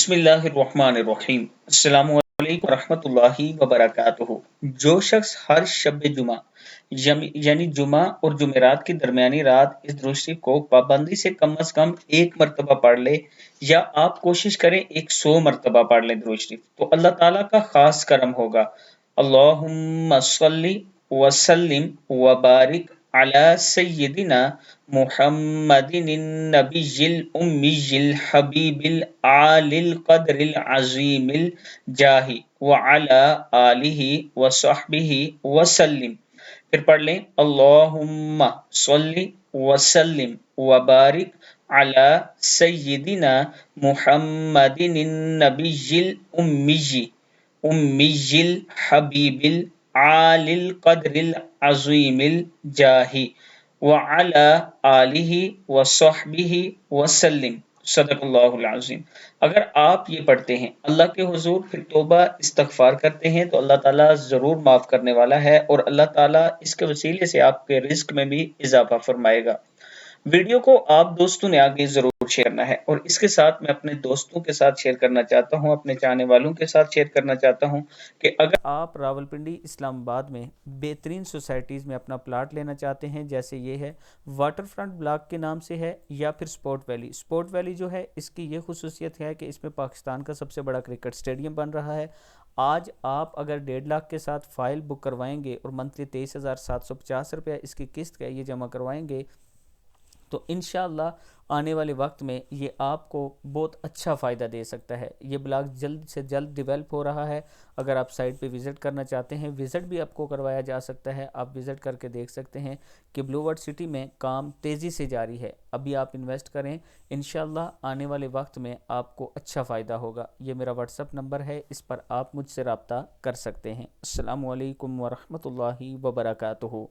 بسم اللہ الرحمن الرحیم۔ السلام علیکم ورحمۃ اللہ وبرکاتہ۔ جو شخص ہر شب جمعہ یعنی جمعہ اور جمعرات کی درمیانی رات اس درود شریف کو پابندی سے کم از کم ایک مرتبہ پڑھ لے، یا آپ کوشش کریں 100 مرتبہ پڑھ لیں درود شریف، تو اللہ تعالیٰ کا خاص کرم ہوگا۔ اللہم صلی وسلم وبارک علی سیدنا محمد النبی الامی الحبیب العالی القدر العظیم الجاہ وعلی آلہ وصحبہ وسلم۔ پھر پڑھ لیں اللہم صلی وسلم وبارک علی سیدنا محمد النبی الامی الحبیب العالی القدر العظیم الجاہ وعلی آلہ وصحبہ وسلم۔ صدق اللہ العظیم۔ اگر آپ یہ پڑھتے ہیں اللہ کے حضور، پھر توبہ استغفار کرتے ہیں، تو اللہ تعالیٰ ضرور معاف کرنے والا ہے، اور اللہ تعالیٰ اس کے وسیلے سے آپ کے رزق میں بھی اضافہ فرمائے گا۔ ویڈیو کو آپ دوستوں نے آگے ضرور شیئر کرنا ہے، اور اس کے ساتھ میں اپنے دوستوں کے ساتھ شیئر کرنا چاہتا ہوں، اپنے چاہنے والوں کے ساتھ شیئر کرنا چاہتا ہوں کہ اگر آپ راولپنڈی اسلام آباد میں بہترین سوسائٹیز میں اپنا پلاٹ لینا چاہتے ہیں، جیسے یہ ہے واٹر فرنٹ بلاک کے نام سے ہے، یا پھر سپورٹ ویلی۔ سپورٹ ویلی جو ہے اس کی یہ خصوصیت ہے کہ اس میں پاکستان کا سب سے بڑا کرکٹ سٹیڈیم بن رہا ہے۔ آج آپ اگر 1.5 لاکھ کے ساتھ فائل بک کروائیں گے اور منتھلی 23,750 روپیہ اس کی قسط کا یہ جمع کروائیں گے، تو انشاءاللہ آنے والے وقت میں یہ آپ کو بہت اچھا فائدہ دے سکتا ہے۔ یہ بلاک جلد سے جلد ڈیولپ ہو رہا ہے۔ اگر آپ سائٹ پہ وزٹ کرنا چاہتے ہیں، وزٹ بھی آپ کو کروایا جا سکتا ہے، آپ وزٹ کر کے دیکھ سکتے ہیں کہ بلو ورڈ سٹی میں کام تیزی سے جاری ہے۔ ابھی آپ انویسٹ کریں، انشاءاللہ آنے والے وقت میں آپ کو اچھا فائدہ ہوگا۔ یہ میرا واٹس ایپ نمبر ہے، اس پر آپ مجھ سے رابطہ کر سکتے ہیں۔ السلام علیکم ورحمۃ اللہ وبرکاتہ۔